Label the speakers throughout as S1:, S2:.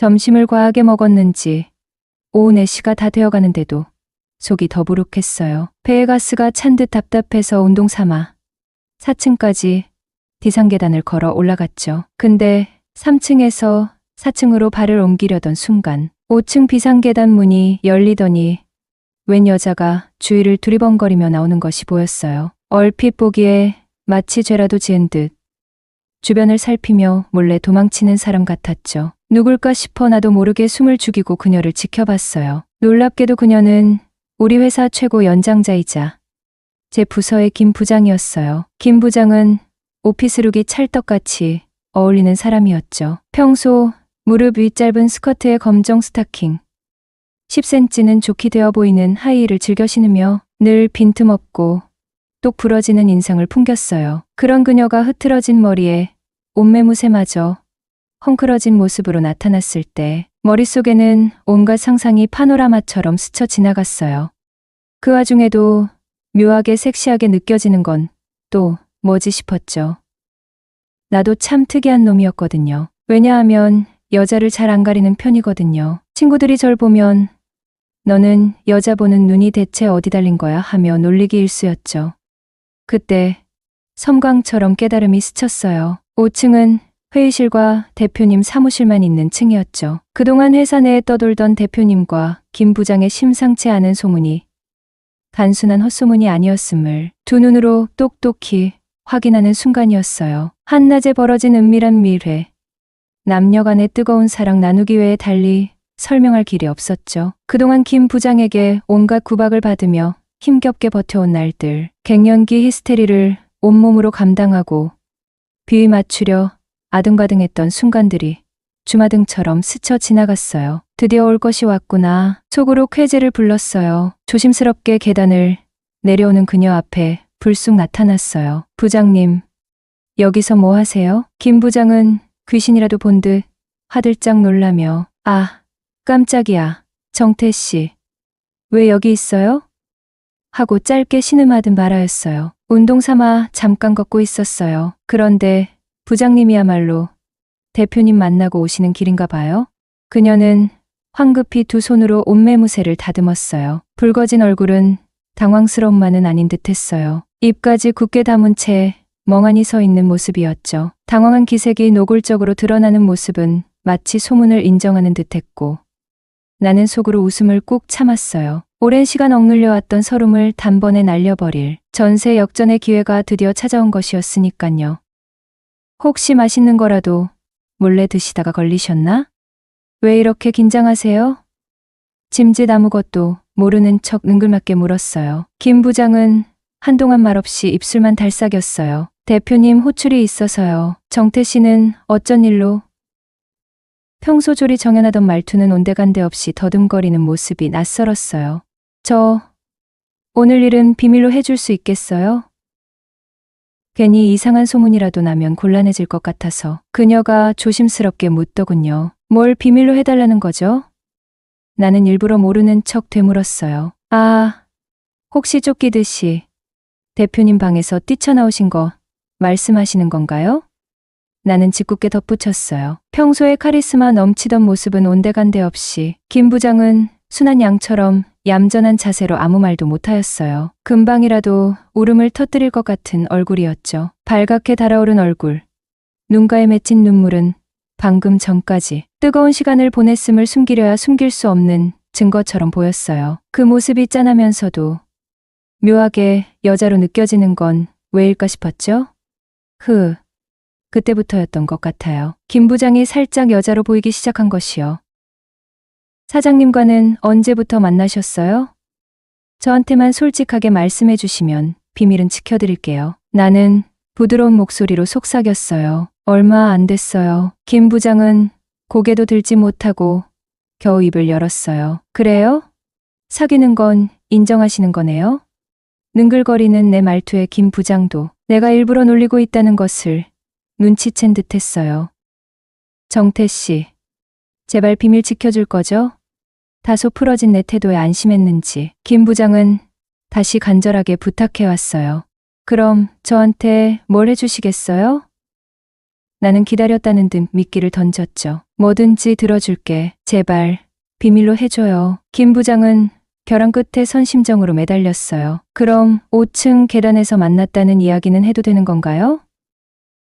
S1: 점심을 과하게 먹었는지 오후 4시가 다 되어가는데도 속이 더부룩했어요. 배에 가스가 찬 듯 답답해서 운동 삼아 4층까지 비상계단을 걸어 올라갔죠. 근데 3층에서 4층으로 발을 옮기려던 순간 5층 비상계단 문이 열리더니 웬 여자가 주위를 두리번거리며 나오는 것이 보였어요. 얼핏 보기에 마치 죄라도 지은 듯 주변을 살피며 몰래 도망치는 사람 같았죠. 누굴까 싶어 나도 모르게 숨을 죽이고 그녀를 지켜봤어요. 놀랍게도 그녀는 우리 회사 최고 연장자이자 제 부서의 김 부장이었어요. 김 부장은 오피스룩이 찰떡같이 어울리는 사람이었죠. 평소 무릎 위 짧은 스커트에 검정 스타킹, 10cm는 좋게 되어 보이는 하이힐을 즐겨 신으며 늘 빈틈없고 똑 부러지는 인상을 풍겼어요. 그런 그녀가 흐트러진 머리에 옷매무새마저 헝클어진 모습으로 나타났을 때 머릿속에는 온갖 상상이 파노라마처럼 스쳐 지나갔어요. 그 와중에도 묘하게 섹시하게 느껴지는 건 또 뭐지 싶었죠. 나도 참 특이한 놈이었거든요. 왜냐하면 여자를 잘 안 가리는 편이거든요. 친구들이 절 보면 너는 여자 보는 눈이 대체 어디 달린 거야 하며 놀리기 일쑤였죠. 그때 섬광처럼 깨달음이 스쳤어요. 5층은 회의실과 대표님 사무실만 있는 층이었죠. 그동안 회사 내에 떠돌던 대표님과 김 부장의 심상치 않은 소문이 단순한 헛소문이 아니었음을 두 눈으로 똑똑히 확인하는 순간이었어요. 한낮에 벌어진 은밀한 밀회. 남녀 간의 뜨거운 사랑 나누기 외에 달리 설명할 길이 없었죠. 그동안 김 부장에게 온갖 구박을 받으며 힘겹게 버텨온 날들, 갱년기 히스테리를 온몸으로 감당하고 비위 맞추려 아등바등했던 순간들이 주마등처럼 스쳐 지나갔어요. 드디어 올 것이 왔구나. 속으로 쾌재를 불렀어요. 조심스럽게 계단을 내려오는 그녀 앞에 불쑥 나타났어요. 부장님, 여기서 뭐 하세요? 김 부장은 귀신이라도 본 듯 화들짝 놀라며 아, 깜짝이야. 정태 씨. 왜 여기 있어요? 하고 짧게 신음하듯 말하였어요. 운동 삼아 잠깐 걷고 있었어요. 그런데 부장님이야말로 대표님 만나고 오시는 길인가 봐요. 그녀는 황급히 두 손으로 옷매무새를 다듬었어요. 붉어진 얼굴은 당황스러움만은 아닌 듯했어요. 입까지 굳게 다문 채 멍하니 서 있는 모습이었죠. 당황한 기색이 노골적으로 드러나는 모습은 마치 소문을 인정하는 듯했고 나는 속으로 웃음을 꾹 참았어요. 오랜 시간 억눌려 왔던 서름을 단번에 날려버릴 전세 역전의 기회가 드디어 찾아온 것이었으니깐요. 혹시 맛있는 거라도 몰래 드시다가 걸리셨나? 왜 이렇게 긴장하세요? 짐짓 아무것도 모르는 척 능글맞게 물었어요. 김 부장은 한동안 말없이 입술만 달싹였어요. 대표님 호출이 있어서요. 정태 씨는 어쩐 일로? 평소 조리 정연하던 말투는 온데간데 없이 더듬거리는 모습이 낯설었어요. 저 오늘 일은 비밀로 해줄 수 있겠어요? 괜히 이상한 소문이라도 나면 곤란해질 것 같아서 그녀가 조심스럽게 묻더군요. 뭘 비밀로 해달라는 거죠? 나는 일부러 모르는 척 되물었어요. 아, 혹시 쫓기듯이 대표님 방에서 뛰쳐나오신 거 말씀하시는 건가요? 나는 짓궂게 덧붙였어요. 평소에 카리스마 넘치던 모습은 온데간데 없이 김 부장은 순한 양처럼 얌전한 자세로 아무 말도 못하였어요. 금방이라도 울음을 터뜨릴 것 같은 얼굴이었죠. 발갛게 달아오른 얼굴, 눈가에 맺힌 눈물은 방금 전까지 뜨거운 시간을 보냈음을 숨기려야 숨길 수 없는 증거처럼 보였어요. 그 모습이 짠하면서도 묘하게 여자로 느껴지는 건 왜일까 싶었죠? 그때부터였던 것 같아요. 김 부장이 살짝 여자로 보이기 시작한 것이요. 사장님과는 언제부터 만나셨어요? 저한테만 솔직하게 말씀해 주시면 비밀은 지켜드릴게요. 나는 부드러운 목소리로 속삭였어요. 얼마 안 됐어요. 김 부장은 고개도 들지 못하고 겨우 입을 열었어요. 그래요? 사귀는 건 인정하시는 거네요? 능글거리는 내 말투에 김 부장도 내가 일부러 놀리고 있다는 것을 눈치챈 듯했어요. 정태 씨, 제발 비밀 지켜줄 거죠? 다소 풀어진 내 태도에 안심했는지 김 부장은 다시 간절하게 부탁해왔어요. 그럼 저한테 뭘 해주시겠어요? 나는 기다렸다는 듯 미끼를 던졌죠. 뭐든지 들어줄게. 제발 비밀로 해줘요. 김 부장은 벼랑 끝에 선 심정으로 매달렸어요. 그럼 5층 계단에서 만났다는 이야기는 해도 되는 건가요?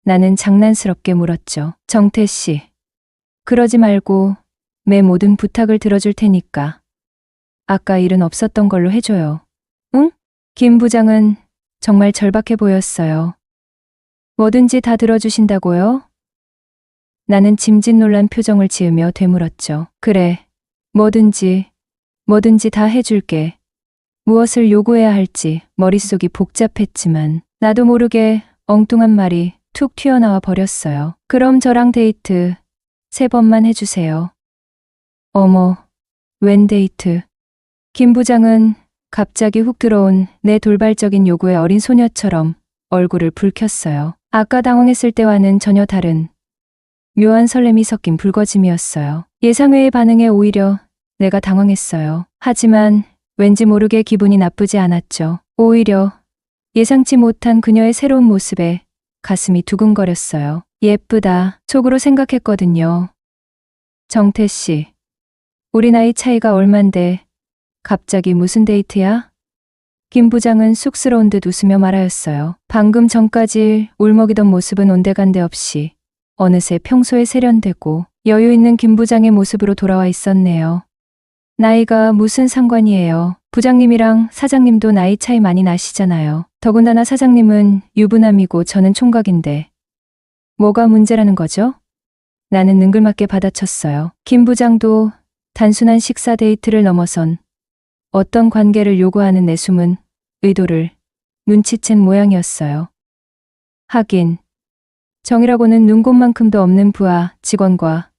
S1: 나는 장난스럽게 물었죠. 정태 씨, 그러지 말고 내 모든 부탁을 들어줄 테니까 아까 일은 없었던 걸로 해줘요. 응? 김 부장은 정말 절박해 보였어요. 뭐든지 다 들어주신다고요? 나는 짐짓놀란 표정을 지으며 되물었죠. 그래, 뭐든지 다 해줄게. 무엇을 요구해야 할지 머릿속이 복잡했지만 나도 모르게 엉뚱한 말이 툭 튀어나와 버렸어요. 그럼 저랑 데이트 3번만 해주세요. 어머, 웬 데이트? 김 부장은 갑자기 훅 들어온 내 돌발적인 요구에 어린 소녀처럼 얼굴을 붉혔어요. 아까 당황했을 때와는 전혀 다른 묘한 설렘이 섞인 붉어짐이었어요. 예상외의 반응에 오히려 내가 당황했어요. 하지만 왠지 모르게 기분이 나쁘지 않았죠. 오히려 예상치 못한 그녀의 새로운 모습에 가슴이 두근거렸어요. 예쁘다, 속으로 생각했거든요. 정태 씨, 우리 나이 차이가 얼만데 갑자기 무슨 데이트야? 김 부장은 쑥스러운 듯 웃으며 말하였어요. 방금 전까지 울먹이던 모습은 온데간데 없이 어느새 평소에 세련되고 여유 있는 김 부장의 모습으로 돌아와 있었네요. 나이가 무슨 상관이에요. 부장님이랑 사장님도 나이 차이 많이 나시잖아요. 더군다나 사장님은 유부남이고 저는 총각인데 뭐가 문제라는 거죠? 나는 능글맞게 받아쳤어요. 김 부장도 단순한 식사 데이트를 넘어선 어떤 관계를 요구하는 내 숨은 의도를 눈치챈 모양이었어요. 하긴 정이라고는 눈곱만큼도 없는 부하 직원과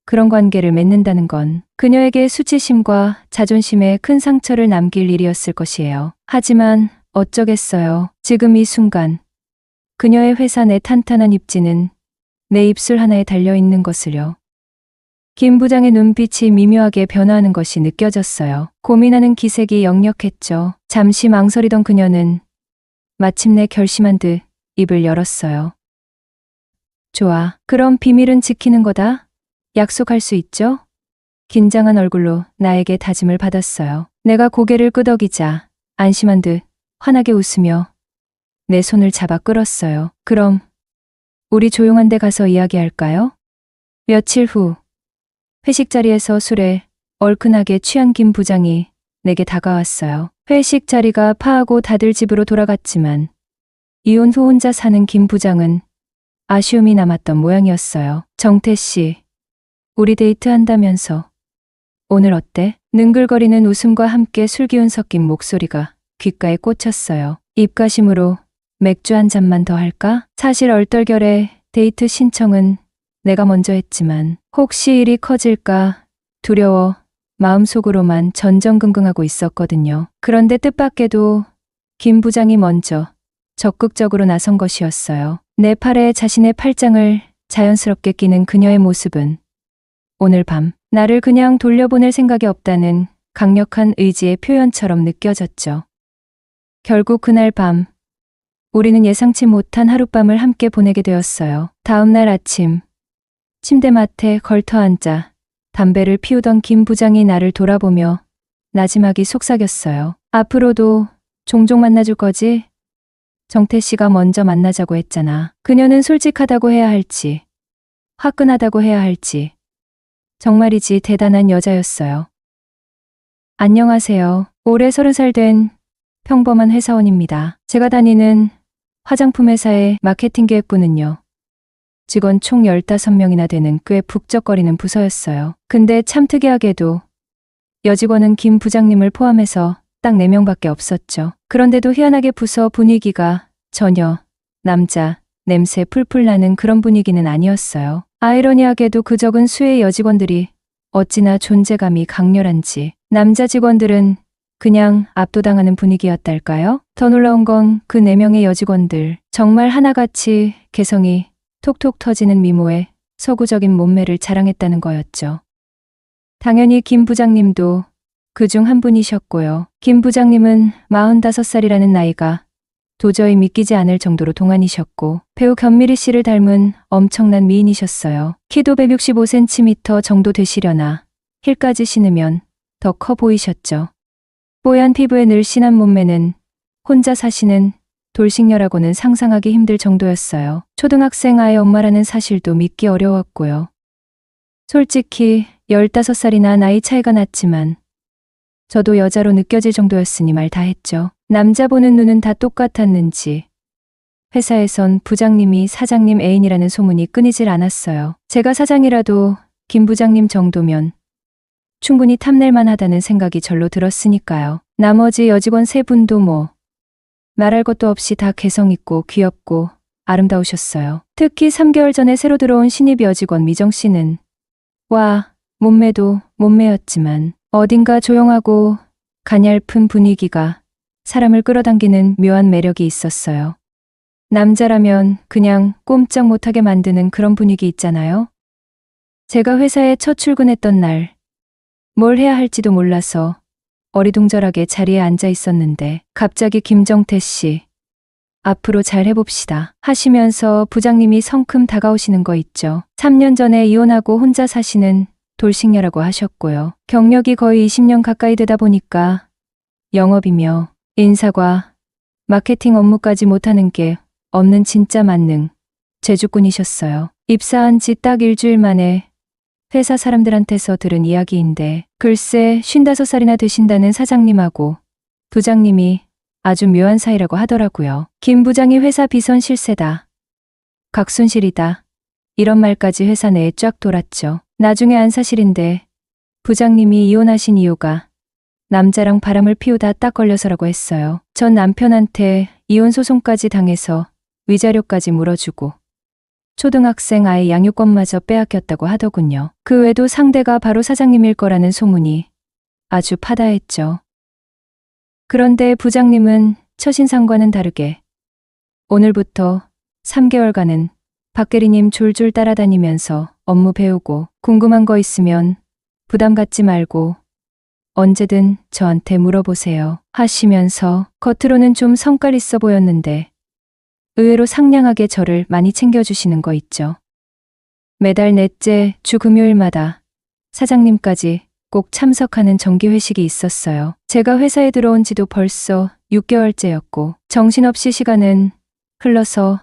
S1: 그런 관계를 맺는다는 건 그녀에게 수치심과 자존심에 큰 상처를 남길 일이었을 것이에요. 하지만 어쩌겠어요. 지금 이 순간 그녀의 회사 내 탄탄한 입지는 내 입술 하나에 달려있는 것을요. 김 부장의 눈빛이 미묘하게 변화하는 것이 느껴졌어요. 고민하는 기색이 역력했죠. 잠시 망설이던 그녀는 마침내 결심한 듯 입을 열었어요. 좋아. 그럼 비밀은 지키는 거다. 약속할 수 있죠? 긴장한 얼굴로 나에게 다짐을 받았어요. 내가 고개를 끄덕이자 안심한 듯 환하게 웃으며 내 손을 잡아 끌었어요. 그럼 우리 조용한 데 가서 이야기할까요? 며칠 후 회식 자리에서 술에 얼큰하게 취한 김 부장이 내게 다가왔어요. 회식 자리가 파하고 다들 집으로 돌아갔지만 이혼 후 혼자 사는 김 부장은 아쉬움이 남았던 모양이었어요. 정태 씨, 우리 데이트한다면서 오늘 어때? 능글거리는 웃음과 함께 술기운 섞인 목소리가 귓가에 꽂혔어요. 입가심으로 맥주 한 잔만 더 할까? 사실 얼떨결에 데이트 신청은 내가 먼저 했지만 혹시 일이 커질까 두려워 마음속으로만 전전긍긍하고 있었거든요. 그런데 뜻밖에도 김 부장이 먼저 적극적으로 나선 것이었어요. 내 팔에 자신의 팔짱을 자연스럽게 끼는 그녀의 모습은 오늘 밤 나를 그냥 돌려보낼 생각이 없다는 강력한 의지의 표현처럼 느껴졌죠. 결국 그날 밤 우리는 예상치 못한 하룻밤을 함께 보내게 되었어요. 다음 날 아침 침대맡에 걸터앉아 담배를 피우던 김 부장이 나를 돌아보며 나지막이 속삭였어요. 앞으로도 종종 만나줄 거지? 정태 씨가 먼저 만나자고 했잖아. 그녀는 솔직하다고 해야 할지 화끈하다고 해야 할지 정말이지 대단한 여자였어요. 안녕하세요. 올해 30살 된 평범한 회사원입니다. 제가 다니는 화장품 회사의 마케팅 기획부는요. 직원 총 15명이나 되는 꽤 북적거리는 부서였어요. 근데 참 특이하게도 여직원은 김 부장님을 포함해서 딱 4명밖에 없었죠. 그런데도 희한하게 부서 분위기가 전혀 남자 냄새 풀풀 나는 그런 분위기는 아니었어요. 아이러니하게도 그 적은 수의 여직원들이 어찌나 존재감이 강렬한지 남자 직원들은 그냥 압도당하는 분위기였달까요? 더 놀라운 건 그 4명의 여직원들 정말 하나같이 개성이 톡톡 터지는 미모에 서구적인 몸매를 자랑했다는 거였죠. 당연히 김 부장님도 그중 한 분이셨고요. 김 부장님은 45살이라는 나이가 도저히 믿기지 않을 정도로 동안이셨고 배우 견미리 씨를 닮은 엄청난 미인이셨어요. 키도 165cm 정도 되시려나 힐까지 신으면 더 커 보이셨죠. 뽀얀 피부에 늘씬한 몸매는 혼자 사시는 돌싱녀라고는 상상하기 힘들 정도였어요. 초등학생 아이 엄마라는 사실도 믿기 어려웠고요. 솔직히 15살이나 나이 차이가 났지만 저도 여자로 느껴질 정도였으니 말 다 했죠. 남자 보는 눈은 다 똑같았는지 회사에선 부장님이 사장님 애인이라는 소문이 끊이질 않았어요. 제가 사장이라도 김 부장님 정도면 충분히 탐낼만 하다는 생각이 절로 들었으니까요. 나머지 여직원 3분도 뭐 말할 것도 없이 다 개성있고 귀엽고 아름다우셨어요. 특히 3개월 전에 새로 들어온 신입 여직원 미정 씨는 와, 몸매도 몸매였지만 어딘가 조용하고 가냘픈 분위기가 사람을 끌어당기는 묘한 매력이 있었어요. 남자라면 그냥 꼼짝 못하게 만드는 그런 분위기 있잖아요. 제가 회사에 첫 출근했던 날, 뭘 해야 할지도 몰라서 어리둥절하게 자리에 앉아 있었는데 갑자기 김정태 씨, 앞으로 잘 해봅시다 하시면서 부장님이 성큼 다가오시는 거 있죠. 3년 전에 이혼하고 혼자 사시는 돌싱녀라고 하셨고요. 경력이 거의 20년 가까이 되다 보니까 영업이며 인사과 마케팅 업무까지 못하는 게 없는 진짜 만능 제주꾼이셨어요. 입사한 지 딱 일주일 만에 회사 사람들한테서 들은 이야기인데 글쎄 55살이나 되신다는 사장님하고 부장님이 아주 묘한 사이라고 하더라고요. 김 부장이 회사 비선 실세다. 각순실이다. 이런 말까지 회사 내에 쫙 돌았죠. 나중에 안 사실인데 부장님이 이혼하신 이유가 남자랑 바람을 피우다 딱 걸려서라고 했어요. 전 남편한테 이혼 소송까지 당해서 위자료까지 물어주고 초등학생 아이 양육권마저 빼앗겼다고 하더군요. 그 외에도 상대가 바로 사장님일 거라는 소문이 아주 파다했죠. 그런데 부장님은 처신상과는 다르게 오늘부터 3개월간은 박계리님 졸졸 따라다니면서 업무 배우고 궁금한 거 있으면 부담 갖지 말고 언제든 저한테 물어보세요 하시면서 겉으로는 좀 성깔 있어 보였는데 의외로 상냥하게 저를 많이 챙겨주시는 거 있죠. 매달 넷째 주 금요일마다 사장님까지 꼭 참석하는 정기회식이 있었어요. 제가 회사에 들어온 지도 벌써 6개월째였고 정신없이 시간은 흘러서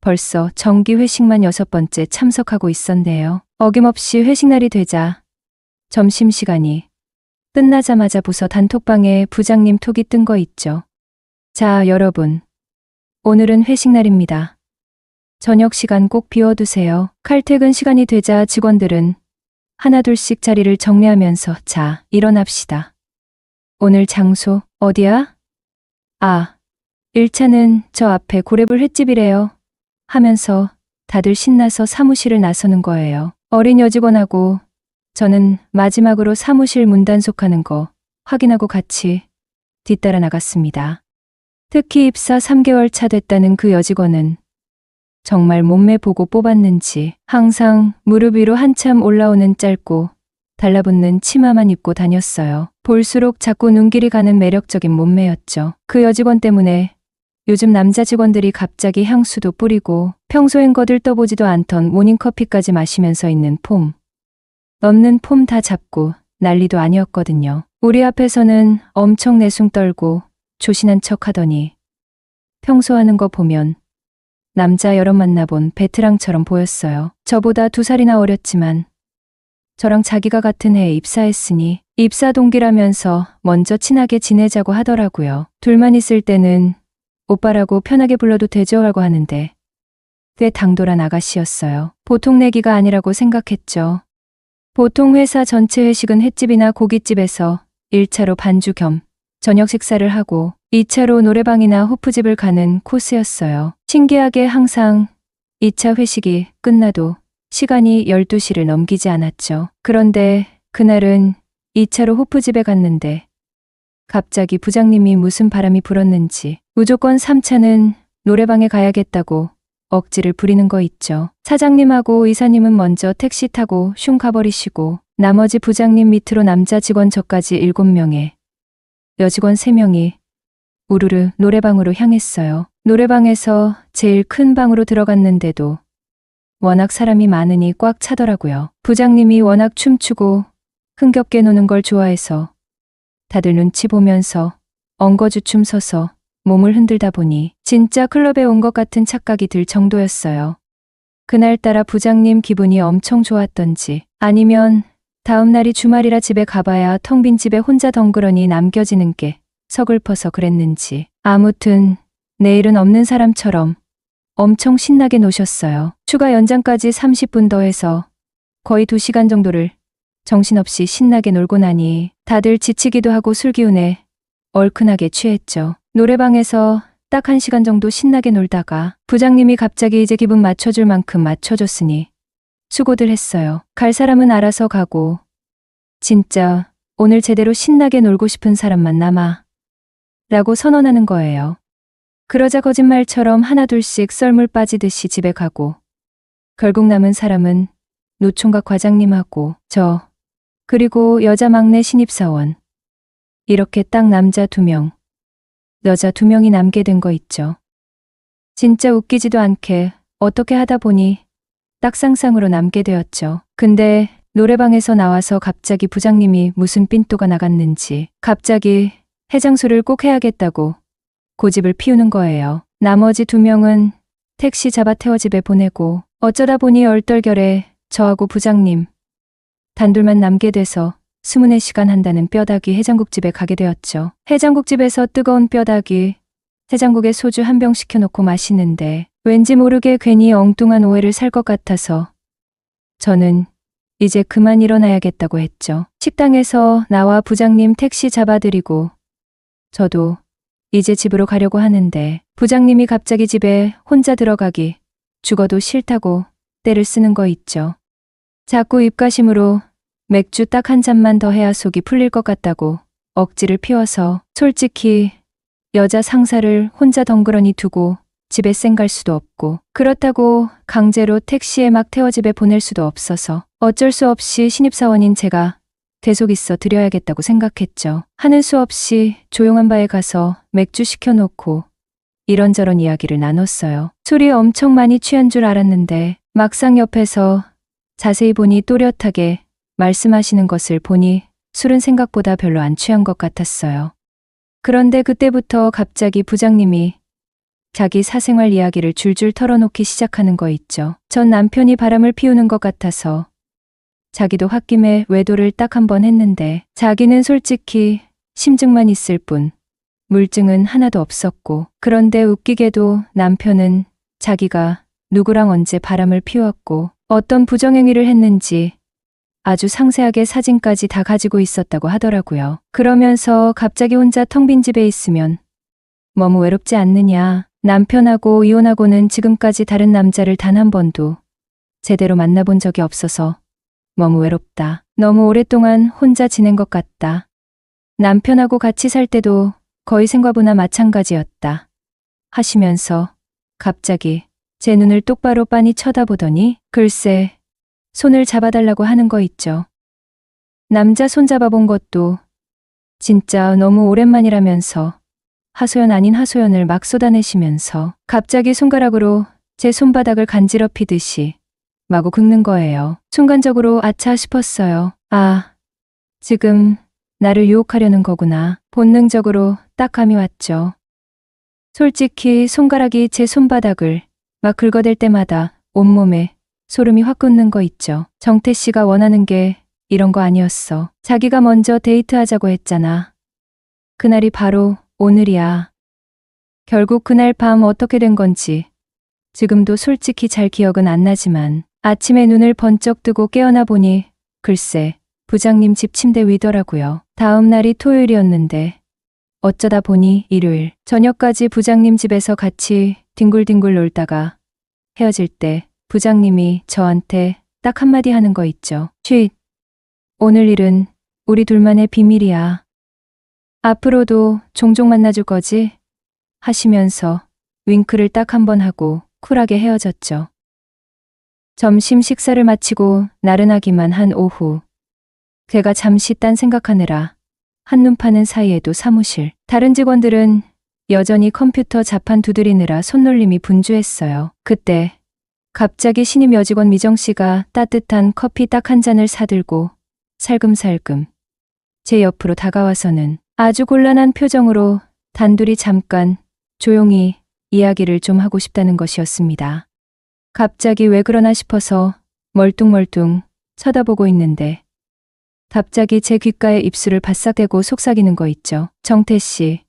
S1: 벌써 정기회식만 6번째 참석하고 있었네요. 어김없이 회식날이 되자 점심시간이 끝나자마자 부서 단톡방에 부장님 톡이 뜬 거 있죠. 자, 여러분. 오늘은 회식날입니다. 저녁 시간 꼭 비워두세요. 칼퇴근 시간이 되자 직원들은 하나둘씩 자리를 정리하면서 자, 일어납시다. 오늘 장소 어디야? 아, 1차는 저 앞에 고래불 횟집이래요. 하면서 다들 신나서 사무실을 나서는 거예요. 어린 여직원하고 저는 마지막으로 사무실 문 단속하는 거 확인하고 같이 뒤따라 나갔습니다. 특히 입사 3개월 차 됐다는 그 여직원은 정말 몸매 보고 뽑았는지 항상 무릎 위로 한참 올라오는 짧고 달라붙는 치마만 입고 다녔어요. 볼수록 자꾸 눈길이 가는 매력적인 몸매였죠. 그 여직원 때문에 요즘 남자 직원들이 갑자기 향수도 뿌리고 평소엔 거들떠보지도 않던 모닝커피까지 마시면서 있는 폼. 넘는 폼 다 잡고 난리도 아니었거든요. 우리 앞에서는 엄청 내숭 떨고 조신한 척 하더니 평소 하는 거 보면 남자 여러 만나본 베테랑처럼 보였어요. 저보다 2살이나 어렸지만 저랑 자기가 같은 해에 입사했으니 입사 동기라면서 먼저 친하게 지내자고 하더라고요. 둘만 있을 때는 오빠라고 편하게 불러도 되죠 하고 하는데 꽤 당돌한 아가씨였어요. 보통 내기가 아니라고 생각했죠. 보통 회사 전체 회식은 횟집이나 고깃집에서 1차로 반주 겸 저녁 식사를 하고 2차로 노래방이나 호프집을 가는 코스였어요. 신기하게 항상 2차 회식이 끝나도 시간이 12시를 넘기지 않았죠. 그런데 그날은 2차로 호프집에 갔는데 갑자기 부장님이 무슨 바람이 불었는지 무조건 3차는 노래방에 가야겠다고 억지를 부리는 거 있죠. 사장님하고 이사님은 먼저 택시 타고 슝 가버리시고 나머지 부장님 밑으로 남자 직원 저까지 7명에 여직원 3명이 우르르 노래방으로 향했어요. 노래방에서 제일 큰 방으로 들어갔는데도 워낙 사람이 많으니 꽉 차더라고요. 부장님이 워낙 춤추고 흥겹게 노는 걸 좋아해서 다들 눈치 보면서 엉거주춤 서서 몸을 흔들다 보니 진짜 클럽에 온 것 같은 착각이 들 정도였어요. 그날따라 부장님 기분이 엄청 좋았던지 아니면 다음 날이 주말이라 집에 가봐야 텅 빈 집에 혼자 덩그러니 남겨지는 게 서글퍼서 그랬는지 아무튼 내일은 없는 사람처럼 엄청 신나게 노셨어요. 추가 연장까지 30분 더해서 거의 2시간 정도를 정신없이 신나게 놀고 나니 다들 지치기도 하고 술 기운에 얼큰하게 취했죠. 노래방에서 딱 1시간 정도 신나게 놀다가 부장님이 갑자기 이제 기분 맞춰줄 만큼 맞춰줬으니 수고들 했어요. 갈 사람은 알아서 가고 진짜 오늘 제대로 신나게 놀고 싶은 사람만 남아 라고 선언하는 거예요. 그러자 거짓말처럼 하나둘씩 썰물 빠지듯이 집에 가고 결국 남은 사람은 노총각 과장님하고 저 그리고 여자 막내 신입사원 이렇게 딱 남자 2명 여자 2명이 남게 된 거 있죠. 진짜 웃기지도 않게 어떻게 하다 보니 딱 상상으로 남게 되었죠. 근데 노래방에서 나와서 갑자기 부장님이 무슨 삔또가 나갔는지 갑자기 해장술을 꼭 해야겠다고 고집을 피우는 거예요. 나머지 2명은 택시 잡아 태워 집에 보내고 어쩌다 보니 얼떨결에 저하고 부장님 단둘만 남게 돼서 24시간 한다는 뼈다귀 해장국집에 가게 되었죠. 해장국집에서 뜨거운 뼈다귀 해장국에 소주 1병 시켜놓고 마시는데 왠지 모르게 괜히 엉뚱한 오해를 살 것 같아서 저는 이제 그만 일어나야겠다고 했죠. 식당에서 나와 부장님 택시 잡아드리고 저도 이제 집으로 가려고 하는데 부장님이 갑자기 집에 혼자 들어가기 죽어도 싫다고 떼를 쓰는 거 있죠. 자꾸 입가심으로 맥주 딱 1잔만 더 해야 속이 풀릴 것 같다고 억지를 피워서 솔직히 여자 상사를 혼자 덩그러니 두고 집에 쌩갈 수도 없고 그렇다고 강제로 택시에 막 태워 집에 보낼 수도 없어서 어쩔 수 없이 신입사원인 제가 대속 있어 드려야겠다고 생각했죠. 하는 수 없이 조용한 바에 가서 맥주 시켜놓고 이런저런 이야기를 나눴어요. 술이 엄청 많이 취한 줄 알았는데 막상 옆에서 자세히 보니 또렷하게 말씀하시는 것을 보니 술은 생각보다 별로 안 취한 것 같았어요. 그런데 그때부터 갑자기 부장님이 자기 사생활 이야기를 줄줄 털어놓기 시작하는 거 있죠. 전 남편이 바람을 피우는 것 같아서 자기도 홧김에 외도를 딱 1번 했는데 자기는 솔직히 심증만 있을 뿐 물증은 하나도 없었고 그런데 웃기게도 남편은 자기가 누구랑 언제 바람을 피웠고 어떤 부정행위를 했는지 아주 상세하게 사진까지 다 가지고 있었다고 하더라고요. 그러면서 갑자기 혼자 텅 빈 집에 있으면 너무 외롭지 않느냐. 남편하고 이혼하고는 지금까지 다른 남자를 단 1번도 제대로 만나본 적이 없어서 너무 외롭다. 너무 오랫동안 혼자 지낸 것 같다. 남편하고 같이 살 때도 거의 생과부나 마찬가지였다. 하시면서 갑자기 제 눈을 똑바로 빤히 쳐다보더니 글쎄 손을 잡아달라고 하는 거 있죠. 남자 손 잡아본 것도 진짜 너무 오랜만이라면서 하소연 아닌 하소연을 막 쏟아내시면서 갑자기 손가락으로 제 손바닥을 간지럽히듯이 마구 긁는 거예요. 순간적으로 아차 싶었어요. 아, 지금 나를 유혹하려는 거구나. 본능적으로 딱 감이 왔죠. 솔직히 손가락이 제 손바닥을 막 긁어댈 때마다 온몸에 소름이 확 돋는 거 있죠. 정태 씨가 원하는 게 이런 거 아니었어. 자기가 먼저 데이트하자고 했잖아. 그날이 바로 오늘이야. 결국 그날 밤 어떻게 된 건지 지금도 솔직히 잘 기억은 안 나지만 아침에 눈을 번쩍 뜨고 깨어나 보니 글쎄 부장님 집 침대 위더라고요. 다음 날이 토요일이었는데 어쩌다 보니 일요일 저녁까지 부장님 집에서 같이 뒹굴뒹굴 놀다가 헤어질 때 부장님이 저한테 딱 한마디 하는 거 있죠. 쉿. 오늘 일은 우리 둘만의 비밀이야. 앞으로도 종종 만나줄 거지? 하시면서 윙크를 딱 1번 하고 쿨하게 헤어졌죠. 점심 식사를 마치고 나른하기만 한 오후. 제가 잠시 딴 생각하느라 한눈 파는 사이에도 사무실. 다른 직원들은 여전히 컴퓨터 자판 두드리느라 손놀림이 분주했어요. 그때 갑자기 신임 여직원 미정 씨가 따뜻한 커피 딱 한 잔을 사들고 살금살금 제 옆으로 다가와서는 아주 곤란한 표정으로 단둘이 잠깐 조용히 이야기를 좀 하고 싶다는 것이었습니다. 갑자기 왜 그러나 싶어서 멀뚱멀뚱 쳐다보고 있는데 갑자기 제 귓가에 입술을 바싹 대고 속삭이는 거 있죠. 정태 씨,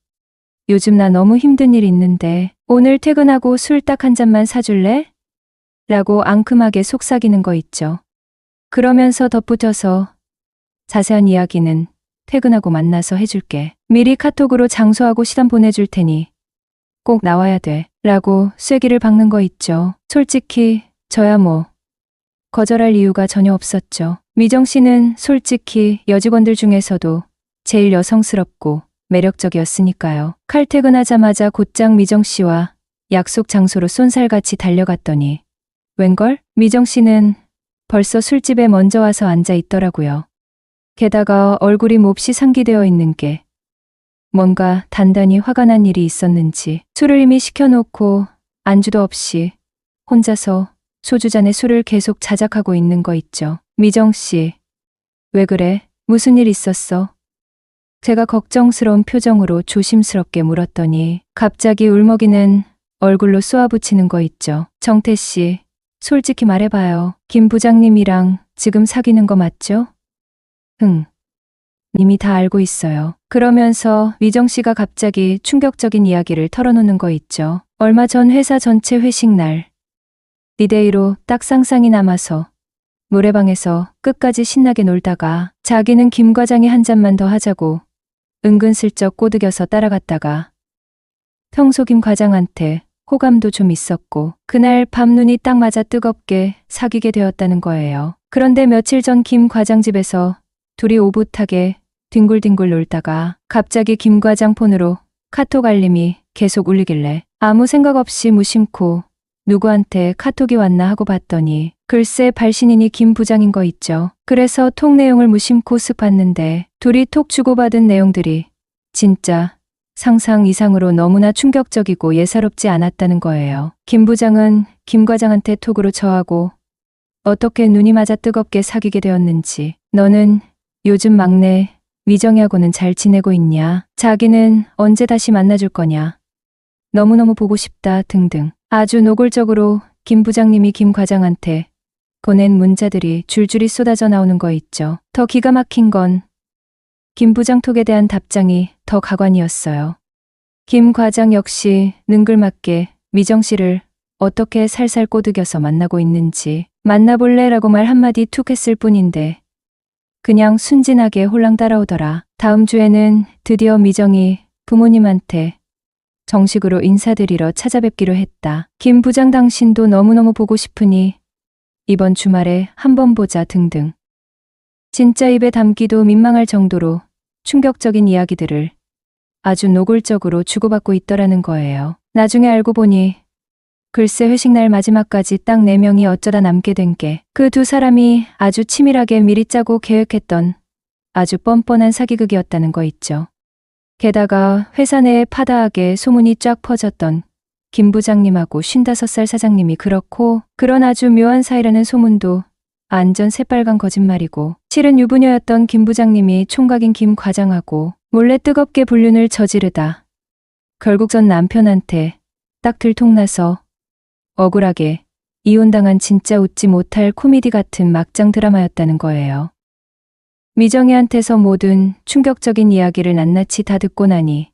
S1: 요즘 나 너무 힘든 일 있는데 오늘 퇴근하고 술 딱 한 잔만 사줄래? 라고 앙큼하게 속삭이는 거 있죠. 그러면서 덧붙여서 자세한 이야기는 퇴근하고 만나서 해줄게. 미리 카톡으로 장소하고 시간 보내줄 테니 꼭 나와야 돼. 라고 쐐기를 박는 거 있죠. 솔직히 저야 뭐 거절할 이유가 전혀 없었죠. 미정 씨는 솔직히 여직원들 중에서도 제일 여성스럽고 매력적이었으니까요. 칼퇴근하자마자 곧장 미정 씨와 약속 장소로 쏜살같이 달려갔더니 웬걸? 미정 씨는 벌써 술집에 먼저 와서 앉아 있더라고요. 게다가 얼굴이 몹시 상기되어 있는 게 뭔가 단단히 화가 난 일이 있었는지 술을 이미 시켜놓고 안주도 없이 혼자서 소주잔에 술을 계속 자작하고 있는 거 있죠. 미정 씨, 왜 그래? 무슨 일 있었어? 제가 걱정스러운 표정으로 조심스럽게 물었더니 갑자기 울먹이는 얼굴로 쏘아붙이는 거 있죠. 정태 씨, 솔직히 말해봐요. 김 부장님이랑 지금 사귀는 거 맞죠? 응. 이미 다 알고 있어요. 그러면서 미정 씨가 갑자기 충격적인 이야기를 털어놓는 거 있죠. 얼마 전 회사 전체 회식 날 리데이로 딱 쌍쌍이 남아서 노래방에서 끝까지 신나게 놀다가 자기는 김 과장이 한 잔만 더 하자고 은근슬쩍 꼬드겨서 따라갔다가 평소 김 과장한테 호감도 좀 있었고 그날 밤 눈이 딱 맞아 뜨겁게 사귀게 되었다는 거예요. 그런데 며칠 전 김 과장 집에서 둘이 오붓하게 뒹굴뒹굴 놀다가 갑자기 김 과장 폰으로 카톡 알림이 계속 울리길래 아무 생각 없이 무심코 누구한테 카톡이 왔나 하고 봤더니 글쎄 발신인이 김 부장인 거 있죠. 그래서 톡 내용을 무심코 쓱 봤는데 둘이 톡 주고받은 내용들이 진짜 상상 이상으로 너무나 충격적이고 예사롭지 않았다는 거예요. 김 부장은 김 과장한테 톡으로 저하고 어떻게 눈이 맞아 뜨겁게 사귀게 되었는지, 너는 요즘 막내 미정이하고는 잘 지내고 있냐, 자기는 언제 다시 만나줄 거냐, 너무너무 보고 싶다 등등 아주 노골적으로 김 부장님이 김 과장한테 보낸 문자들이 줄줄이 쏟아져 나오는 거 있죠. 더 기가 막힌 건 김 부장 톡에 대한 답장이 더 가관이었어요. 김 과장 역시 능글맞게 미정 씨를 어떻게 살살 꼬드겨서 만나고 있는지 만나볼래라고 말 한마디 툭 했을 뿐인데 그냥 순진하게 홀랑 따라오더라. 다음 주에는 드디어 미정이 부모님한테 정식으로 인사드리러 찾아뵙기로 했다. 김 부장 당신도 너무너무 보고 싶으니 이번 주말에 한번 보자 등등. 진짜 입에 담기도 민망할 정도로 충격적인 이야기들을 아주 노골적으로 주고받고 있더라는 거예요. 나중에 알고 보니 글쎄 회식 날 마지막까지 딱 4명이 어쩌다 남게 된 게 그 두 사람이 아주 치밀하게 미리 짜고 계획했던 아주 뻔뻔한 사기극이었다는 거 있죠. 게다가 회사 내에 파다하게 소문이 쫙 퍼졌던 김 부장님하고 55살 사장님이 그렇고 그런 아주 묘한 사이라는 소문도 안전 새빨간 거짓말이고 실은 유부녀였던 김 부장님이 총각인 김 과장하고 몰래 뜨겁게 불륜을 저지르다 결국 전 남편한테 딱 들통나서 억울하게 이혼당한 진짜 웃지 못할 코미디 같은 막장 드라마였다는 거예요. 미정이한테서 모든 충격적인 이야기를 낱낱이 다 듣고 나니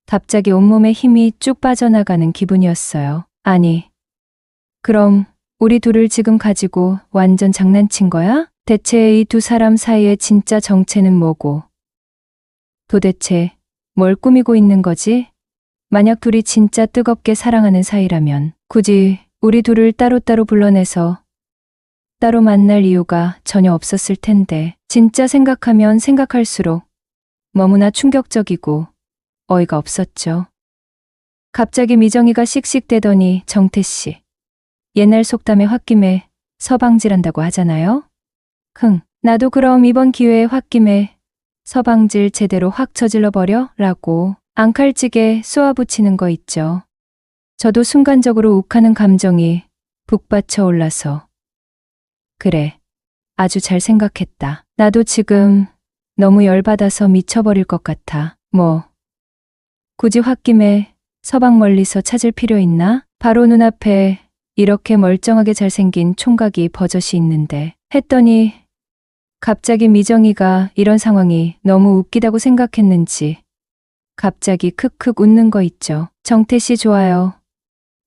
S1: 갑자기 온몸에 힘이 쭉 빠져나가는 기분이었어요. 아니, 그럼 우리 둘을 지금 가지고 완전 장난친 거야? 대체 이 두 사람 사이의 진짜 정체는 뭐고? 도대체 뭘 꾸미고 있는 거지? 만약 둘이 진짜 뜨겁게 사랑하는 사이라면 굳이 우리 둘을 따로따로 불러내서 따로 만날 이유가 전혀 없었을 텐데 진짜 생각하면 생각할수록 너무나 충격적이고 어이가 없었죠. 갑자기 미정이가 씩씩대더니 정태 씨, 옛날 속담에 홧김에 서방질한다고 하잖아요? 나도 그럼 이번 기회에 홧김에 서방질 제대로 확 저질러 버려? 라고 앙칼지게 쏘아붙이는 거 있죠. 저도 순간적으로 욱하는 감정이 북받쳐 올라서. 그래. 아주 잘 생각했다. 나도 지금 너무 열받아서 미쳐버릴 것 같아. 굳이 홧김에 서방 멀리서 찾을 필요 있나? 바로 눈앞에 이렇게 멀쩡하게 잘생긴 총각이 버젓이 있는데 했더니 갑자기 미정이가 이런 상황이 너무 웃기다고 생각했는지 갑자기 크크 웃는 거 있죠. 정태 씨 좋아요.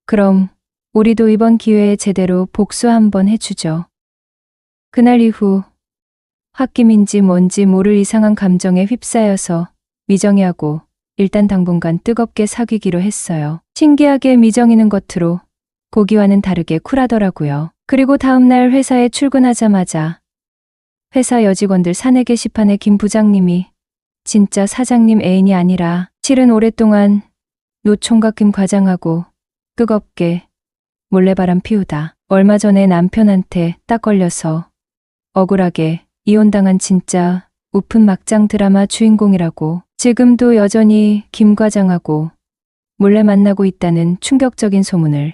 S1: 그럼 우리도 이번 기회에 제대로 복수 한번 해주죠. 그날 이후 홧김인지 뭔지 모를 이상한 감정에 휩싸여서 미정이하고 일단 당분간 뜨겁게 사귀기로 했어요. 신기하게 미정이는 겉으로 고기와는 다르게 쿨하더라고요. 그리고 다음날 회사에 출근하자마자 회사 여직원들 사내 게시판에 김 부장님이 진짜 사장님 애인이 아니라 실은 오랫동안 노총각 김 과장하고 뜨겁게 몰래바람 피우다 얼마 전에 남편한테 딱 걸려서 억울하게 이혼당한 진짜 우픈 막장 드라마 주인공이라고 지금도 여전히 김 과장하고 몰래 만나고 있다는 충격적인 소문을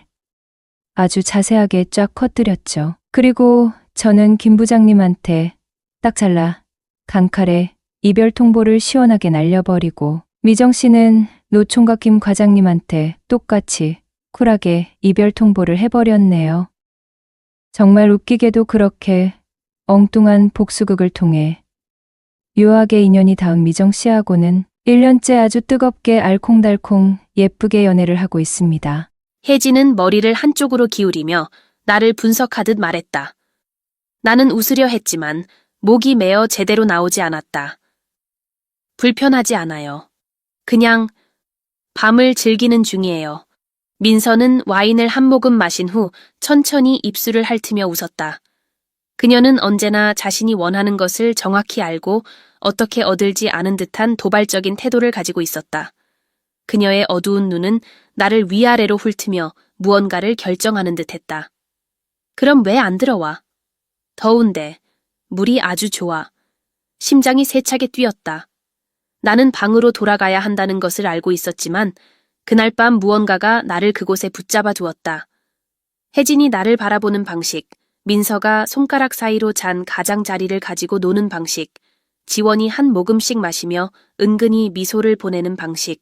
S1: 아주 자세하게 쫙 퍼뜨렸죠. 그리고 저는 김 부장님한테 딱 잘라 강칼에 이별 통보를 시원하게 날려버리고 미정 씨는 노총각 김 과장님한테 똑같이 쿨하게 이별 통보를 해버렸네요. 정말 웃기게도 그렇게 엉뚱한 복수극을 통해 묘하게 인연이 닿은 미정 씨하고는 1년째 아주 뜨겁게 알콩달콩 예쁘게 연애를 하고 있습니다.
S2: 혜진은 머리를 한쪽으로 기울이며 나를 분석하듯 말했다. 나는 웃으려 했지만 목이 메어 제대로 나오지 않았다. 불편하지 않아요. 그냥 밤을 즐기는 중이에요. 민서는 와인을 한 모금 마신 후 천천히 입술을 핥으며 웃었다. 그녀는 언제나 자신이 원하는 것을 정확히 알고 어떻게 얻을지 아는 듯한 도발적인 태도를 가지고 있었다. 그녀의 어두운 눈은 나를 위아래로 훑으며 무언가를 결정하는 듯했다. 그럼 왜 안 들어와? 더운데 물이 아주 좋아. 심장이 세차게 뛰었다. 나는 방으로 돌아가야 한다는 것을 알고 있었지만 그날 밤 무언가가 나를 그곳에 붙잡아 두었다. 혜진이 나를 바라보는 방식, 민서가 손가락 사이로 잔 가장자리를 가지고 노는 방식, 지원이 한 모금씩 마시며 은근히 미소를 보내는 방식.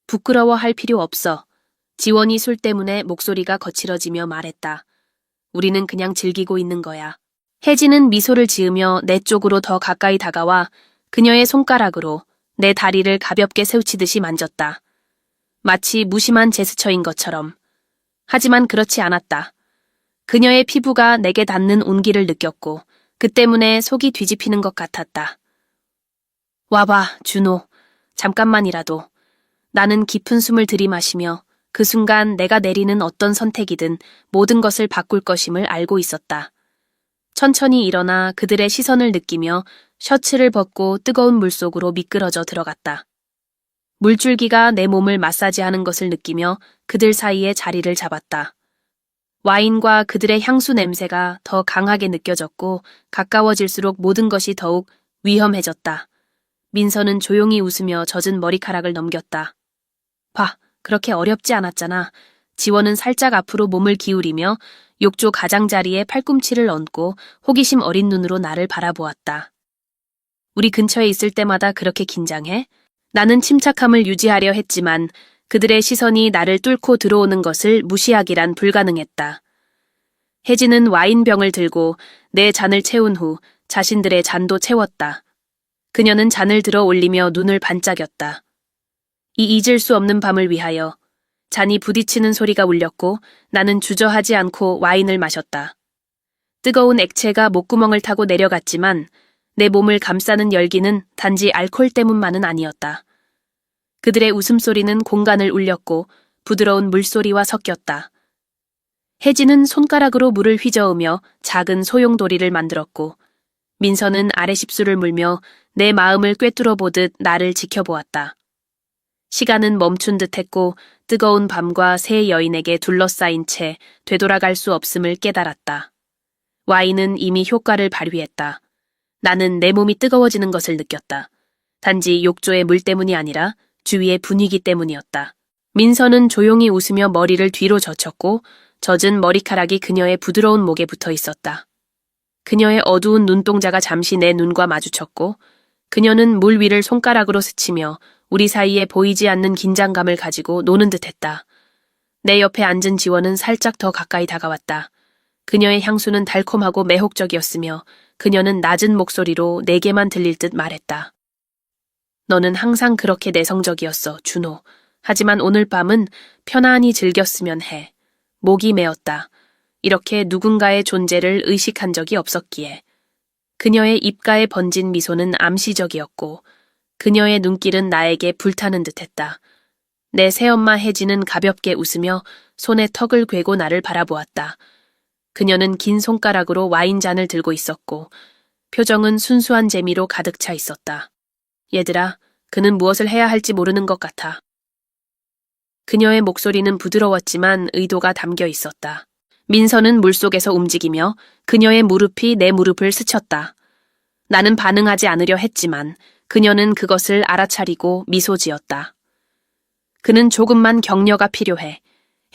S2: 부끄러워할 필요 없어. 지원이 술 때문에 목소리가 거칠어지며 말했다. 우리는 그냥 즐기고 있는 거야. 혜진은 미소를 지으며 내 쪽으로 더 가까이 다가와 그녀의 손가락으로 내 다리를 가볍게 세우치듯이 만졌다. 마치 무심한 제스처인 것처럼. 하지만 그렇지 않았다. 그녀의 피부가 내게 닿는 온기를 느꼈고 그 때문에 속이 뒤집히는 것 같았다. 와봐, 준호. 잠깐만이라도. 나는 깊은 숨을 들이마시며 그 순간 내가 내리는 어떤 선택이든 모든 것을 바꿀 것임을 알고 있었다. 천천히 일어나 그들의 시선을 느끼며 셔츠를 벗고 뜨거운 물속으로 미끄러져 들어갔다. 물줄기가 내 몸을 마사지하는 것을 느끼며 그들 사이에 자리를 잡았다. 와인과 그들의 향수 냄새가 더 강하게 느껴졌고 가까워질수록 모든 것이 더욱 위험해졌다. 민서는 조용히 웃으며 젖은 머리카락을 넘겼다. 봐, 그렇게 어렵지 않았잖아. 지원은 살짝 앞으로 몸을 기울이며 욕조 가장자리에 팔꿈치를 얹고 호기심 어린 눈으로 나를 바라보았다. 우리 근처에 있을 때마다 그렇게 긴장해? 나는 침착함을 유지하려 했지만 그들의 시선이 나를 뚫고 들어오는 것을 무시하기란 불가능했다. 혜진은 와인병을 들고 내 잔을 채운 후 자신들의 잔도 채웠다. 그녀는 잔을 들어 올리며 눈을 반짝였다. 이 잊을 수 없는 밤을 위하여. 잔이 부딪히는 소리가 울렸고 나는 주저하지 않고 와인을 마셨다. 뜨거운 액체가 목구멍을 타고 내려갔지만 내 몸을 감싸는 열기는 단지 알코올 때문만은 아니었다. 그들의 웃음소리는 공간을 울렸고 부드러운 물소리와 섞였다. 혜진은 손가락으로 물을 휘저으며 작은 소용돌이를 만들었고 민서는 아래 십수를 물며 내 마음을 꿰뚫어 보듯 나를 지켜보았다. 시간은 멈춘 듯했고 뜨거운 밤과 세 여인에게 둘러싸인 채 되돌아갈 수 없음을 깨달았다. 와인은 이미 효과를 발휘했다. 나는 내 몸이 뜨거워지는 것을 느꼈다. 단지 욕조의 물 때문이 아니라 주위의 분위기 때문이었다. 민서는 조용히 웃으며 머리를 뒤로 젖혔고 젖은 머리카락이 그녀의 부드러운 목에 붙어 있었다. 그녀의 어두운 눈동자가 잠시 내 눈과 마주쳤고 그녀는 물 위를 손가락으로 스치며 우리 사이에 보이지 않는 긴장감을 가지고 노는 듯했다. 내 옆에 앉은 지원은 살짝 더 가까이 다가왔다. 그녀의 향수는 달콤하고 매혹적이었으며 그녀는 낮은 목소리로 내게만 들릴 듯 말했다. 너는 항상 그렇게 내성적이었어, 준호. 하지만 오늘 밤은 편안히 즐겼으면 해. 목이 메었다. 이렇게 누군가의 존재를 의식한 적이 없었기에. 그녀의 입가에 번진 미소는 암시적이었고 그녀의 눈길은 나에게 불타는 듯했다. 내 새엄마 혜진은 가볍게 웃으며 손에 턱을 괴고 나를 바라보았다. 그녀는 긴 손가락으로 와인잔을 들고 있었고 표정은 순수한 재미로 가득 차 있었다. 얘들아, 그는 무엇을 해야 할지 모르는 것 같아. 그녀의 목소리는 부드러웠지만 의도가 담겨 있었다. 민서는 물속에서 움직이며 그녀의 무릎이 내 무릎을 스쳤다. 나는 반응하지 않으려 했지만 그녀는 그것을 알아차리고 미소 지었다. 그는 조금만 격려가 필요해.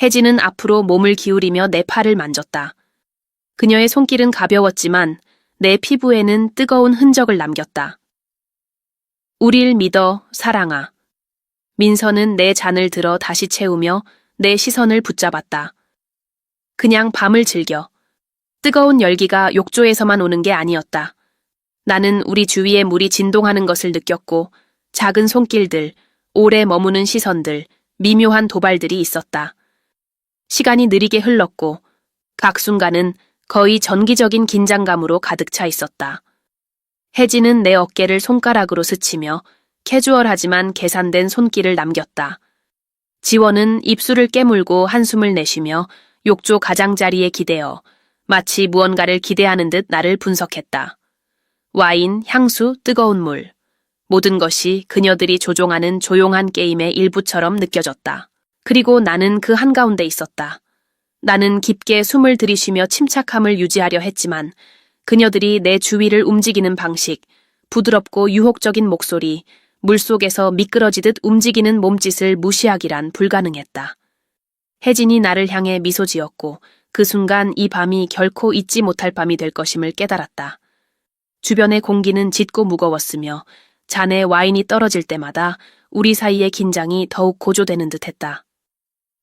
S2: 혜진은 앞으로 몸을 기울이며 내 팔을 만졌다. 그녀의 손길은 가벼웠지만 내 피부에는 뜨거운 흔적을 남겼다. 우릴 믿어, 사랑아. 민서는 내 잔을 들어 다시 채우며 내 시선을 붙잡았다. 그냥 밤을 즐겨. 뜨거운 열기가 욕조에서만 오는 게 아니었다. 나는 우리 주위에 물이 진동하는 것을 느꼈고 작은 손길들, 오래 머무는 시선들, 미묘한 도발들이 있었다. 시간이 느리게 흘렀고 각 순간은 거의 전기적인 긴장감으로 가득 차 있었다. 혜진은 내 어깨를 손가락으로 스치며 캐주얼하지만 계산된 손길을 남겼다. 지원은 입술을 깨물고 한숨을 내쉬며 욕조 가장자리에 기대어 마치 무언가를 기대하는 듯 나를 분석했다. 와인, 향수, 뜨거운 물. 모든 것이 그녀들이 조종하는 조용한 게임의 일부처럼 느껴졌다. 그리고 나는 그 한가운데 있었다. 나는 깊게 숨을 들이쉬며 침착함을 유지하려 했지만 그녀들이 내 주위를 움직이는 방식, 부드럽고 유혹적인 목소리, 물속에서 미끄러지듯 움직이는 몸짓을 무시하기란 불가능했다. 혜진이 나를 향해 미소 지었고 그 순간 이 밤이 결코 잊지 못할 밤이 될 것임을 깨달았다. 주변의 공기는 짙고 무거웠으며 잔에 와인이 떨어질 때마다 우리 사이의 긴장이 더욱 고조되는 듯했다.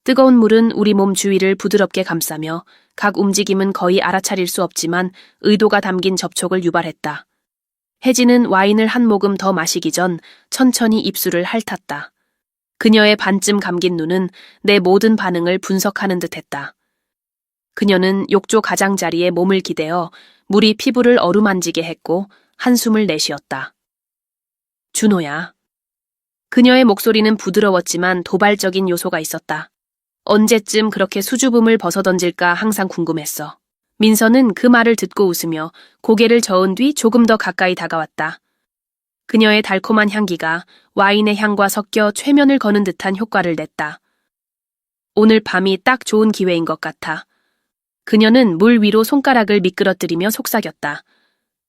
S2: 뜨거운 물은 우리 몸 주위를 부드럽게 감싸며 각 움직임은 거의 알아차릴 수 없지만 의도가 담긴 접촉을 유발했다. 혜진은 와인을 한 모금 더 마시기 전 천천히 입술을 핥았다. 그녀의 반쯤 감긴 눈은 내 모든 반응을 분석하는 듯했다. 그녀는 욕조 가장자리에 몸을 기대어 물이 피부를 어루만지게 했고 한숨을 내쉬었다. 준호야. 그녀의 목소리는 부드러웠지만 도발적인 요소가 있었다. 언제쯤 그렇게 수줍음을 벗어던질까 항상 궁금했어. 민서는 그 말을 듣고 웃으며 고개를 저은 뒤 조금 더 가까이 다가왔다. 그녀의 달콤한 향기가 와인의 향과 섞여 최면을 거는 듯한 효과를 냈다. 오늘 밤이 딱 좋은 기회인 것 같아. 그녀는 물 위로 손가락을 미끄러뜨리며 속삭였다.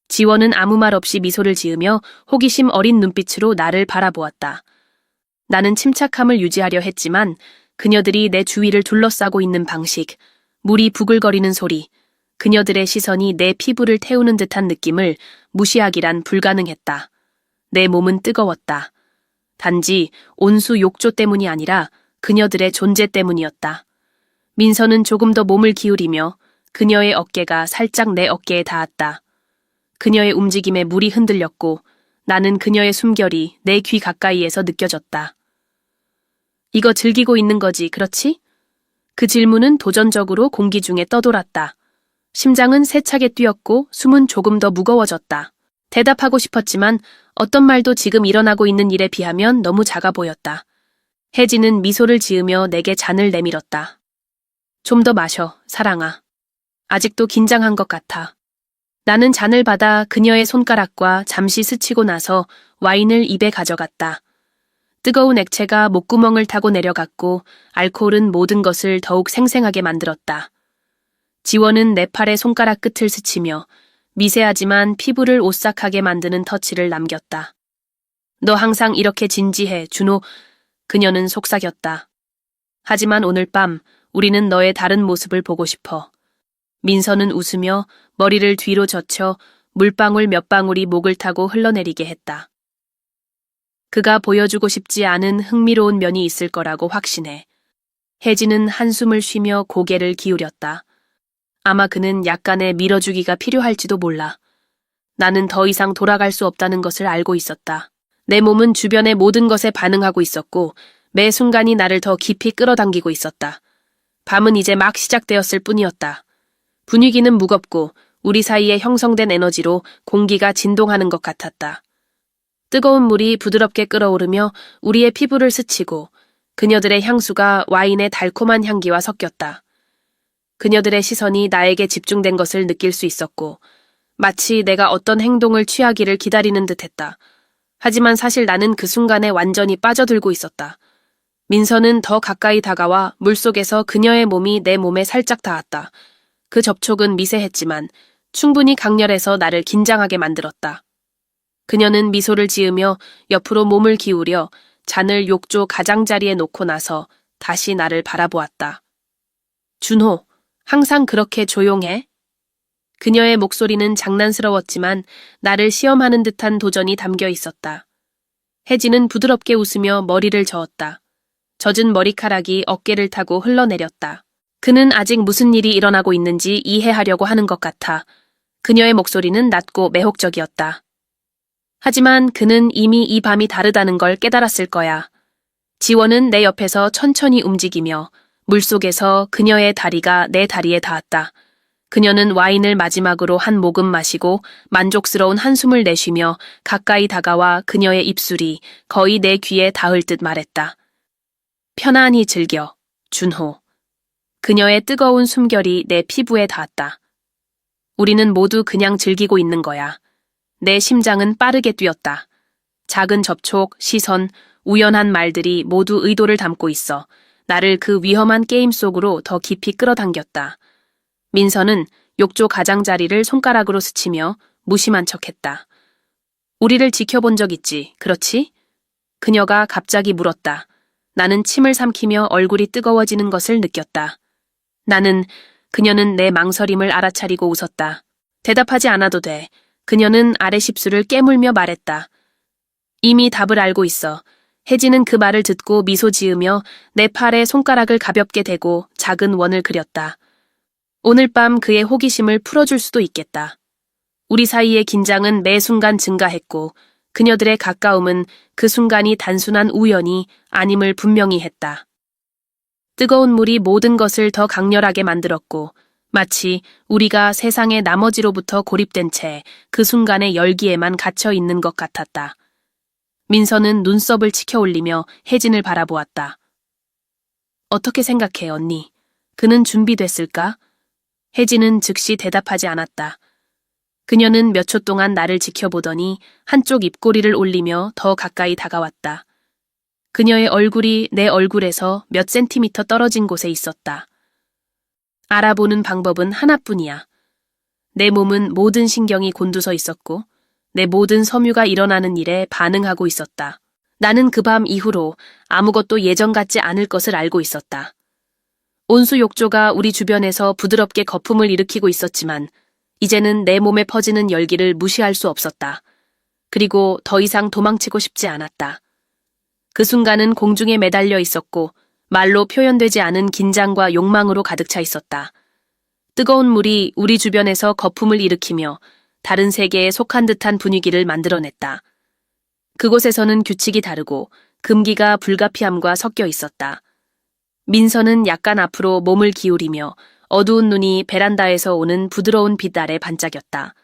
S2: 지원은 아무 말 없이 미소를 지으며 호기심 어린 눈빛으로 나를 바라보았다. 나는 침착함을 유지하려 했지만 그녀들이 내 주위를 둘러싸고 있는 방식, 물이 부글거리는 소리, 그녀들의 시선이 내 피부를 태우는 듯한 느낌을 무시하기란 불가능했다. 내 몸은 뜨거웠다. 단지 온수 욕조 때문이 아니라 그녀들의 존재 때문이었다. 민서는 조금 더 몸을 기울이며 그녀의 어깨가 살짝 내 어깨에 닿았다. 그녀의 움직임에 물이 흔들렸고 나는 그녀의 숨결이 내 귀 가까이에서 느껴졌다. 이거 즐기고 있는 거지, 그렇지? 그 질문은 도전적으로 공기 중에 떠돌았다. 심장은 세차게 뛰었고 숨은 조금 더 무거워졌다. 대답하고 싶었지만 어떤 말도 지금 일어나고 있는 일에 비하면 너무 작아 보였다. 혜진은 미소를 지으며 내게 잔을 내밀었다. 좀 더 마셔, 사랑아. 아직도 긴장한 것 같아. 나는 잔을 받아 그녀의 손가락과 잠시 스치고 나서 와인을 입에 가져갔다. 뜨거운 액체가 목구멍을 타고 내려갔고 알코올은 모든 것을 더욱 생생하게 만들었다. 지원은 내 팔에 손가락 끝을 스치며 미세하지만 피부를 오싹하게 만드는 터치를 남겼다. 너 항상 이렇게 진지해, 준호. 그녀는 속삭였다. 하지만 오늘 밤 우리는 너의 다른 모습을 보고 싶어. 민서는 웃으며 머리를 뒤로 젖혀 물방울 몇 방울이 목을 타고 흘러내리게 했다. 그가 보여주고 싶지 않은 흥미로운 면이 있을 거라고 확신해. 혜진은 한숨을 쉬며 고개를 기울였다. 아마 그는 약간의 밀어주기가 필요할지도 몰라. 나는 더 이상 돌아갈 수 없다는 것을 알고 있었다. 내 몸은 주변의 모든 것에 반응하고 있었고 매 순간이 나를 더 깊이 끌어당기고 있었다. 밤은 이제 막 시작되었을 뿐이었다. 분위기는 무겁고 우리 사이에 형성된 에너지로 공기가 진동하는 것 같았다. 뜨거운 물이 부드럽게 끓어오르며 우리의 피부를 스치고 그녀들의 향수가 와인의 달콤한 향기와 섞였다. 그녀들의 시선이 나에게 집중된 것을 느낄 수 있었고 마치 내가 어떤 행동을 취하기를 기다리는 듯했다. 하지만 사실 나는 그 순간에 완전히 빠져들고 있었다. 민서는 더 가까이 다가와 물속에서 그녀의 몸이 내 몸에 살짝 닿았다. 그 접촉은 미세했지만 충분히 강렬해서 나를 긴장하게 만들었다. 그녀는 미소를 지으며 옆으로 몸을 기울여 잔을 욕조 가장자리에 놓고 나서 다시 나를 바라보았다. 준호, 항상 그렇게 조용해? 그녀의 목소리는 장난스러웠지만 나를 시험하는 듯한 도전이 담겨 있었다. 혜진은 부드럽게 웃으며 머리를 저었다. 젖은 머리카락이 어깨를 타고 흘러내렸다. 그는 아직 무슨 일이 일어나고 있는지 이해하려고 하는 것 같아. 그녀의 목소리는 낮고 매혹적이었다. 하지만 그는 이미 이 밤이 다르다는 걸 깨달았을 거야. 지원은 내 옆에서 천천히 움직이며 물속에서 그녀의 다리가 내 다리에 닿았다. 그녀는 와인을 마지막으로 한 모금 마시고 만족스러운 한숨을 내쉬며 가까이 다가와 그녀의 입술이 거의 내 귀에 닿을 듯 말했다. 편안히 즐겨, 준호. 그녀의 뜨거운 숨결이 내 피부에 닿았다. 우리는 모두 그냥 즐기고 있는 거야. 내 심장은 빠르게 뛰었다. 작은 접촉, 시선, 우연한 말들이 모두 의도를 담고 있어 나를 그 위험한 게임 속으로 더 깊이 끌어당겼다. 민서는 욕조 가장자리를 손가락으로 스치며 무심한 척했다. 우리를 지켜본 적 있지, 그렇지? 그녀가 갑자기 물었다. 나는 침을 삼키며 얼굴이 뜨거워지는 것을 느꼈다. 그녀는 내 망설임을 알아차리고 웃었다. 대답하지 않아도 돼. 그녀는 아래 십술을 깨물며 말했다. 이미 답을 알고 있어. 혜진은 그 말을 듣고 미소 지으며 내 팔에 손가락을 가볍게 대고 작은 원을 그렸다. 오늘 밤 그의 호기심을 풀어줄 수도 있겠다. 우리 사이의 긴장은 매 순간 증가했고 그녀들의 가까움은 그 순간이 단순한 우연이 아님을 분명히 했다. 뜨거운 물이 모든 것을 더 강렬하게 만들었고 마치 우리가 세상의 나머지로부터 고립된 채 그 순간의 열기에만 갇혀 있는 것 같았다. 민서는 눈썹을 치켜 올리며 혜진을 바라보았다. 어떻게 생각해, 언니? 그는 준비됐을까? 혜진은 즉시 대답하지 않았다. 그녀는 몇 초 동안 나를 지켜보더니 한쪽 입꼬리를 올리며 더 가까이 다가왔다. 그녀의 얼굴이 내 얼굴에서 몇 센티미터 떨어진 곳에 있었다. 알아보는 방법은 하나뿐이야. 내 몸은 모든 신경이 곤두서 있었고 내 모든 섬유가 일어나는 일에 반응하고 있었다. 나는 그 밤 이후로 아무것도 예전 같지 않을 것을 알고 있었다. 온수 욕조가 우리 주변에서 부드럽게 거품을 일으키고 있었지만 이제는 내 몸에 퍼지는 열기를 무시할 수 없었다. 그리고 더 이상 도망치고 싶지 않았다. 그 순간은 공중에 매달려 있었고 말로 표현되지 않은 긴장과 욕망으로 가득 차 있었다. 뜨거운 물이 우리 주변에서 거품을 일으키며 다른 세계에 속한 듯한 분위기를 만들어냈다. 그곳에서는 규칙이 다르고 금기가 불가피함과 섞여 있었다. 민서는 약간 앞으로 몸을 기울이며 어두운 눈이 베란다에서 오는 부드러운 빛 아래 반짝였다.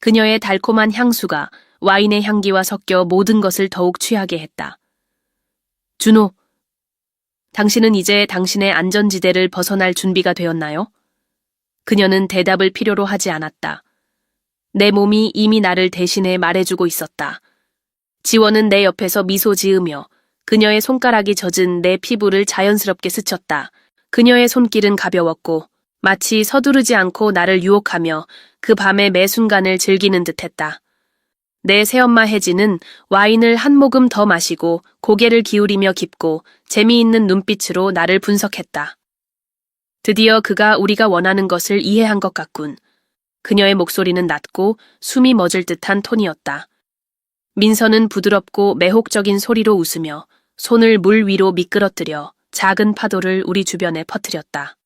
S2: 그녀의 달콤한 향수가 와인의 향기와 섞여 모든 것을 더욱 취하게 했다. 준호, 당신은 이제 당신의 안전지대를 벗어날 준비가 되었나요? 그녀는 대답을 필요로 하지 않았다. 내 몸이 이미 나를 대신해 말해주고 있었다. 지원은 내 옆에서 미소 지으며 그녀의 손가락이 젖은 내 피부를 자연스럽게 스쳤다. 그녀의 손길은 가벼웠고 마치 서두르지 않고 나를 유혹하며 그 밤의 매 순간을 즐기는 듯했다. 내 새엄마 혜진은 와인을 한 모금 더 마시고 고개를 기울이며 깊고 재미있는 눈빛으로 나를 분석했다. 드디어 그가 우리가 원하는 것을 이해한 것 같군. 그녀의 목소리는 낮고 숨이 멎을 듯한 톤이었다. 민서는 부드럽고 매혹적인 소리로 웃으며 손을 물 위로 미끄러뜨려 작은 파도를 우리 주변에 퍼뜨렸다.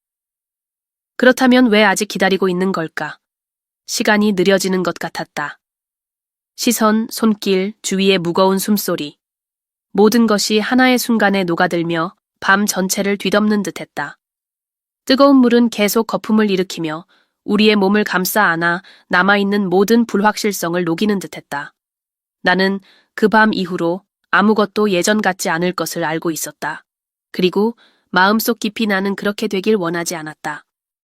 S2: 그렇다면 왜 아직 기다리고 있는 걸까? 시간이 느려지는 것 같았다. 시선, 손길, 주위의 무거운 숨소리. 모든 것이 하나의 순간에 녹아들며 밤 전체를 뒤덮는 듯했다. 뜨거운 물은 계속 거품을 일으키며 우리의 몸을 감싸 안아 남아있는 모든 불확실성을 녹이는 듯했다. 나는 그 밤 이후로 아무것도 예전 같지 않을 것을 알고 있었다. 그리고 마음속 깊이 나는 그렇게 되길 원하지 않았다.